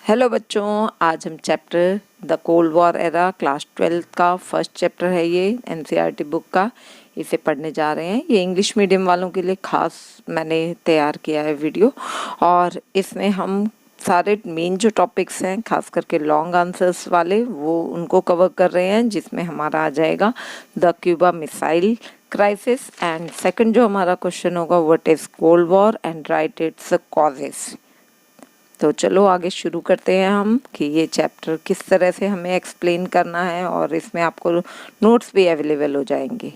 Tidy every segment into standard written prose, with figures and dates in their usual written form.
Hello बच्चों, आज हम chapter the cold war era class 12 का फर्स्ट चैप्टर है। ये एनसीईआरटी बुक का, इसे पढ़ने जा रहे हैं। ये इंग्लिश मीडियम वालों के लिए खास मैंने तैयार किया है वीडियो, और इसमें हम सारे मेन जो टॉपिक्स हैं, खास करके लॉन्ग आंसर्स वाले, वो उनको कवर कर रहे हैं, जिसमें हमारा आ जाएगा the Cuba missile crisis, and second जो हमारा क्वेश्चन होगा what is cold war and right it's causes. तो चलो आगे शुरू करते हैं हम कि ये चैप्टर किस तरह से हमें एक्सप्लेन करना है, और इसमें आपको नोट्स भी अवेलेबल हो जाएंगे।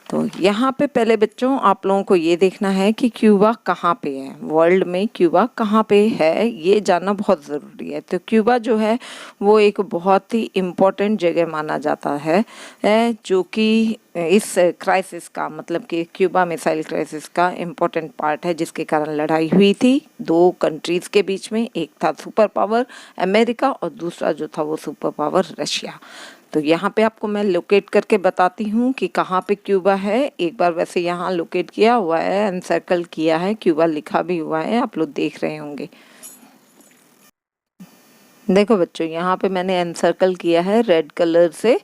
तो यहाँ पे पहले बच्चों आप लोगों को ये देखना है कि क्यूबा कहाँ पे है, वर्ल्ड में क्यूबा कहाँ पे है, ये जानना बहुत ज़रूरी है। तो क्यूबा जो है वो एक बहुत ही इम्पोर्टेंट जगह माना जाता है, जो कि इस क्राइसिस का, मतलब कि क्यूबा मिसाइल क्राइसिस का इम्पोर्टेंट पार्ट है, जिसके कारण लड़ाई हुई थी दो कंट्रीज़ के बीच में। एक था सुपर पावर अमेरिका और दूसरा जो था वो सुपर पावर रशिया। तो यहाँ पे आपको मैं लोकेट करके बताती हूँ कि कहाँ पे क्यूबा है। एक बार वैसे यहाँ लोकेट किया हुआ है, एनसर्कल किया है, क्यूबा लिखा भी हुआ है, आप लोग देख रहे होंगे। देखो बच्चों, यहाँ पे मैंने एनसर्कल किया है रेड कलर से,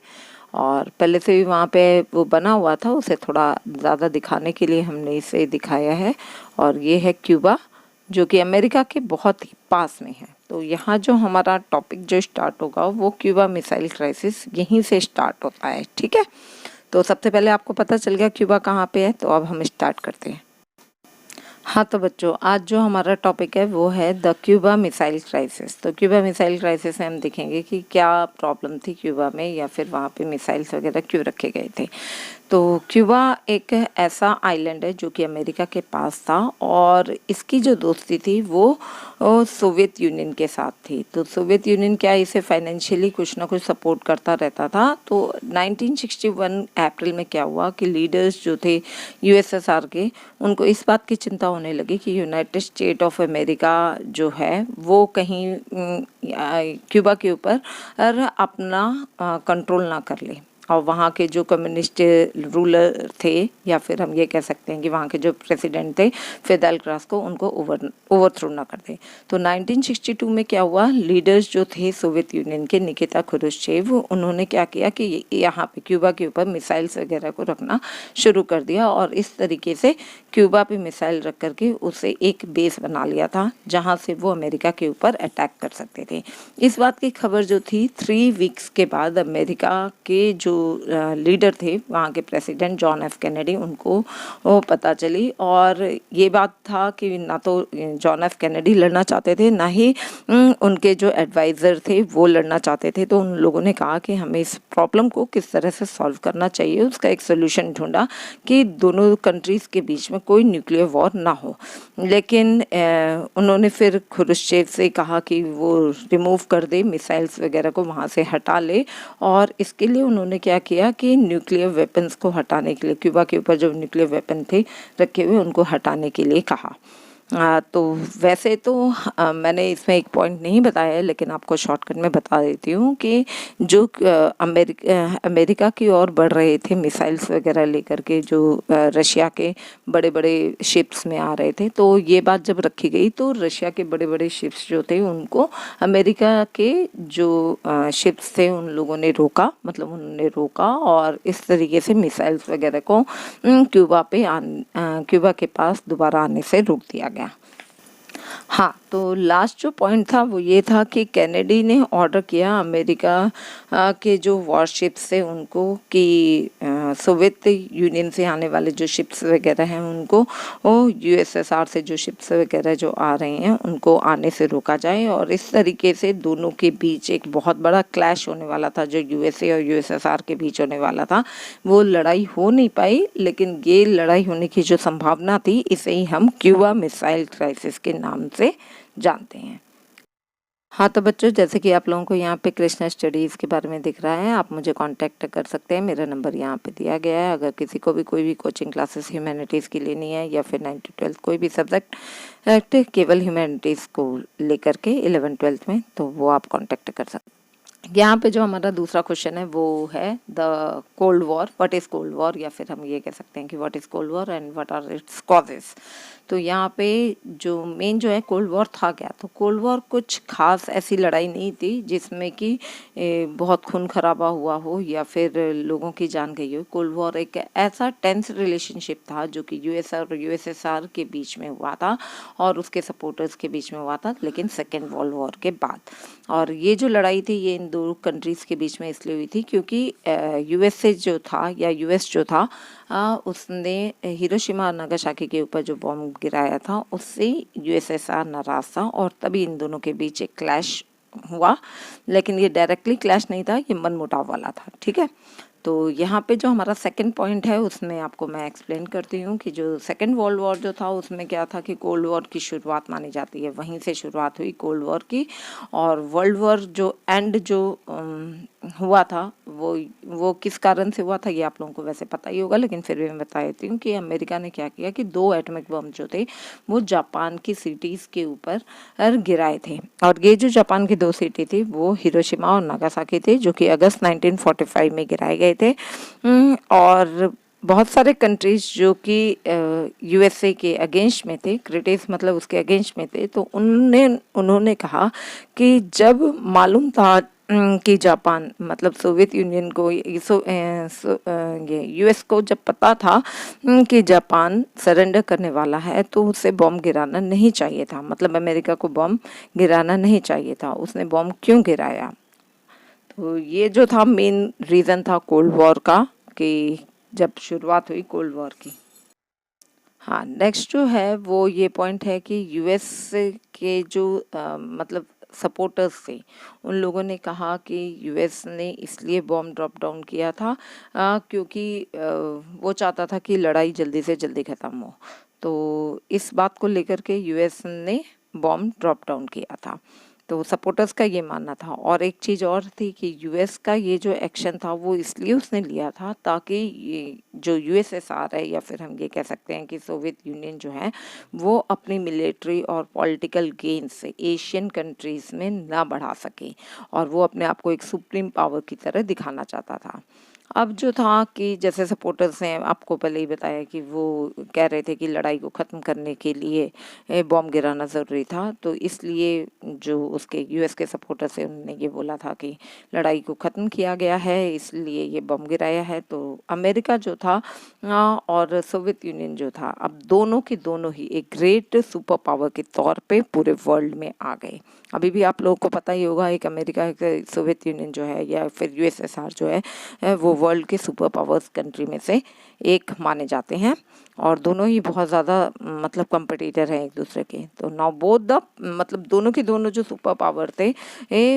और पहले से भी वहाँ पे वो बना हुआ था, उसे थोड़ा ज़्यादा दिखाने के लिए हमने इसे दिखाया है। और ये है क्यूबा, जो कि अमेरिका के बहुत ही पास में है। तो यहाँ जो हमारा टॉपिक जो स्टार्ट होगा वो क्यूबा मिसाइल क्राइसिस यहीं से स्टार्ट होता है, ठीक है। तो सबसे पहले आपको पता चल गया क्यूबा कहाँ पे है, तो अब हम स्टार्ट करते हैं। हाँ तो बच्चों, आज जो हमारा टॉपिक है वो है द क्यूबा मिसाइल क्राइसिस। तो क्यूबा मिसाइल क्राइसिस में हम देखेंगे कि क्या प्रॉब्लम थी क्यूबा में, या फिर वहाँ पे मिसाइल्स वगैरह क्यों रखे गए थे। तो क्यूबा एक ऐसा आइलैंड है जो कि अमेरिका के पास था, और इसकी जो दोस्ती थी वो सोवियत यूनियन के साथ थी। तो सोवियत यूनियन क्या इसे फाइनेंशियली कुछ ना कुछ सपोर्ट करता रहता था। तो 1961 अप्रैल में क्या हुआ कि लीडर्स जो थे यूएसएसआर के, उनको इस बात की चिंता होने लगी कि यूनाइटेड स्टेट ऑफ अमेरिका जो है वो कहीं क्यूबा के ऊपर अपना कंट्रोल ना कर ले, और वहाँ के जो कम्युनिस्ट रूलर थे, या फिर हम ये कह सकते हैं कि वहाँ के जो प्रेसिडेंट थे फिदेल कास्ट्रो, उनको ओवरथ्रो ना कर दे। तो 1962 में क्या हुआ, लीडर्स जो थे सोवियत यूनियन के, निकिता खुरुश्चेव, उन्होंने क्या किया कि यहाँ पे क्यूबा के ऊपर मिसाइल्स वगैरह को रखना शुरू कर दिया, और इस तरीके से क्यूबा पे मिसाइल रख करके उसे एक बेस बना लिया था जहाँ से वो अमेरिका के ऊपर अटैक कर सकते थे। इस बात की खबर जो थी 3 वीक्स के बाद अमेरिका के जो लीडर थे, वहाँ के प्रेसिडेंट जॉन एफ कैनेडी, उनको वो पता चली। और ये बात था कि ना तो जॉन एफ कैनेडी लड़ना चाहते थे, ना ही उनके जो एडवाइज़र थे वो लड़ना चाहते थे। तो उन लोगों ने कहा कि हमें इस प्रॉब्लम को किस तरह से सॉल्व करना चाहिए, उसका एक सोल्यूशन ढूंढा कि दोनों कंट्रीज़ के बीच में कोई न्यूक्लियर वॉर ना हो। लेकिन उन्होंने फिर खुरुश्चेव से कहा कि वो रिमूव कर दे मिसाइल्स वगैरह को, वहाँ से हटा ले, और इसके लिए उन्होंने क्या किया कि न्यूक्लियर वेपन्स को हटाने के लिए, क्यूबा के ऊपर जो न्यूक्लियर वेपन थे रखे हुए, उनको हटाने के लिए कहा। तो वैसे तो मैंने इसमें एक पॉइंट नहीं बताया है, लेकिन आपको शॉर्टकट में बता देती हूँ कि जो अमेरिका की ओर बढ़ रहे थे मिसाइल्स वगैरह लेकर के, जो रशिया के बड़े बड़े शिप्स में आ रहे थे, तो ये बात जब रखी गई तो रशिया के बड़े बड़े शिप्स जो थे उनको अमेरिका के जो शिप्स थे उन लोगों ने रोका, मतलब उन्होंने रोका, और इस तरीके से मिसाइल्स वगैरह को क्यूबा के पास दोबारा आने से रोक दिया गया। हाँ, तो लास्ट जो पॉइंट था वो ये था कि कैनेडी ने ऑर्डर किया अमेरिका के जो वॉरशिप्स थे उनको कि सोवियत यूनियन से आने वाले जो शिप्स वगैरह हैं उनको, वो यूएसएसआर से जो शिप्स वगैरह जो आ रहे हैं उनको आने से रोका जाए। और इस तरीके से दोनों के बीच एक बहुत बड़ा क्लैश होने वाला था, जो यूएसए और यूएसएसआर के बीच होने वाला था। वो लड़ाई हो नहीं पाई, लेकिन ये लड़ाई होने की जो संभावना थी, इसे ही हम क्यूबा मिसाइल क्राइसिस के नाम से जानते हैं। हाँ तो बच्चों, जैसे कि आप लोगों को यहाँ पे कृष्णा स्टडीज़ के बारे में दिख रहा है, आप मुझे कांटेक्ट कर सकते हैं। मेरा नंबर यहाँ पे दिया गया है। अगर किसी को भी कोई भी कोचिंग क्लासेस ह्यूमैनिटीज़ की लेनी है, या फिर 9 to 12 कोई भी सब्जेक्ट केवल ह्यूमैनिटीज़ को लेकर के 11th 12th में, तो वो आप कांटेक्ट कर सकते हैं। यहाँ पे जो हमारा दूसरा क्वेश्चन है वो है the cold war, what is cold war, या फिर हम ये कह सकते हैं कि what is cold war and what are its causes. तो यहाँ पे जो मेन जो है कोल्ड वॉर था क्या, तो कोल्ड वॉर कुछ खास ऐसी लड़ाई नहीं थी जिसमें कि बहुत खून खराबा हुआ हो या फिर लोगों की जान गई हो। कोल्ड वॉर एक ऐसा टेंस रिलेशनशिप था जो कि यूएस और यूएसएसआर के बीच में हुआ था और उसके सपोर्टर्स के बीच में हुआ था, लेकिन सेकेंड वर्ल्ड वॉर के बाद। और ये जो लड़ाई थी ये इन दो कंट्रीज़ के बीच में इसलिए हुई थी क्योंकि यूएसए जो था या यूएस जो था उसने हिरोशिमा और नागासाकी के ऊपर जो बॉम्ब गिराया था उससे यूएसएसआर नाराज़ था और तभी इन दोनों के बीच एक क्लैश हुआ। लेकिन ये डायरेक्टली क्लैश नहीं था, ये मनमुटाव वाला था। ठीक है, तो यहाँ पे जो हमारा सेकंड पॉइंट है उसमें आपको मैं एक्सप्लेन करती हूँ कि जो सेकंड वर्ल्ड वॉर जो था उसमें क्या था कि कोल्ड वॉर की शुरुआत मानी जाती है, वहीं से शुरुआत हुई कोल्ड वॉर की। और वर्ल्ड वॉर जो एंड जो हुआ था वो किस कारण से हुआ था ये आप लोगों को वैसे पता ही होगा, लेकिन फिर भी मैं बता देती हूँ कि अमेरिका ने क्या किया कि 2 एटॉमिक बम जो थे वो जापान की सिटीज़ के ऊपर गिराए थे। और ये जो जापान की 2 सिटी थी वो हिरोशिमा और नागासाकी थे, जो कि अगस्त 1945 में गिराए गए थे। और बहुत सारे कंट्रीज जो कि यूएसए के अगेंस्ट में थे, क्रिटिक्स मतलब उसके अगेंस्ट में थे, तो उन्होंने कहा कि जब मालूम था कि जापान मतलब सोवियत यूनियन को ये यूएस को जब पता था कि जापान सरेंडर करने वाला है तो उसे बॉम्ब गिराना नहीं चाहिए था, मतलब अमेरिका को बॉम्ब गिराना नहीं चाहिए था। उसने बॉम्ब क्यों गिराया, तो ये जो था मेन रीज़न था कोल्ड वॉर का कि जब शुरुआत हुई कोल्ड वॉर की। हाँ, नेक्स्ट जो है वो ये पॉइंट है कि यूएस के जो मतलब सपोर्टर्स थे उन लोगों ने कहा कि यूएस ने इसलिए बॉम्ब ड्रॉप डाउन किया था क्योंकि वो चाहता था कि लड़ाई जल्दी से जल्दी ख़त्म हो। तो इस बात को लेकर के यूएस ने बॉम्ब ड्रॉप डाउन किया था, तो सपोर्टर्स का ये मानना था। और एक चीज़ और थी कि यूएस का ये जो एक्शन था वो इसलिए उसने लिया था ताकि ये जो यूएसएसआर है या फिर हम ये कह सकते हैं कि सोवियत यूनियन जो है वो अपनी मिलिट्री और पॉलिटिकल गेन से एशियन कंट्रीज़ में ना बढ़ा सके और वो अपने आप को एक सुप्रीम पावर की तरह दिखाना चाहता था। अब जो था कि जैसे सपोर्टर्स हैं, आपको पहले ही बताया कि वो कह रहे थे कि लड़ाई को ख़त्म करने के लिए बॉम्ब गिराना ज़रूरी था, तो इसलिए जो उसके यूएस के सपोर्टर्स हैं उन्होंने ये बोला था कि लड़ाई को ख़त्म किया गया है इसलिए ये बॉम्ब गिराया है। तो अमेरिका जो था और सोवियत यूनियन जो था, अब दोनों के दोनों ही एक ग्रेट सुपर पावर के तौर पे पूरे वर्ल्ड में आ गए। अभी भी आप लोगों को पता ही होगा, एक अमेरिका एक सोवियत यूनियन जो है या फिर यूएसएसआर जो है वो वर्ल्ड के सुपर पावर्स कंट्री में से एक माने जाते हैं और दोनों ही बहुत ज़्यादा मतलब कंपटीटर हैं एक दूसरे के। तो नाउ बोथ द मतलब दोनों के दोनों जो सुपर पावर थे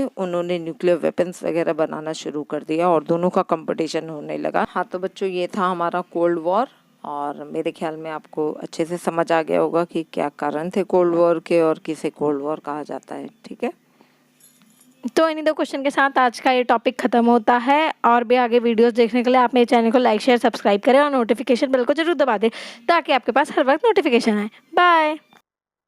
उन्होंने न्यूक्लियर वेपन्स वगैरह बनाना शुरू कर दिया और दोनों का कंपटीशन होने लगा। हाँ, तो बच्चों ये था हमारा कोल्ड वॉर और मेरे ख्याल में आपको अच्छे से समझ आ गया होगा कि क्या कारण थे कोल्ड वॉर के और किसे कोल्ड वॉर कहा जाता है। ठीक है, तो इन्हीं 2 क्वेश्चन के साथ आज का ये टॉपिक खत्म होता है। और भी आगे वीडियोस देखने के लिए आप मेरे चैनल को लाइक शेयर सब्सक्राइब करें और नोटिफिकेशन बेल को जरूर दबा दें ताकि आपके पास हर वक्त नोटिफिकेशन आए। बाय।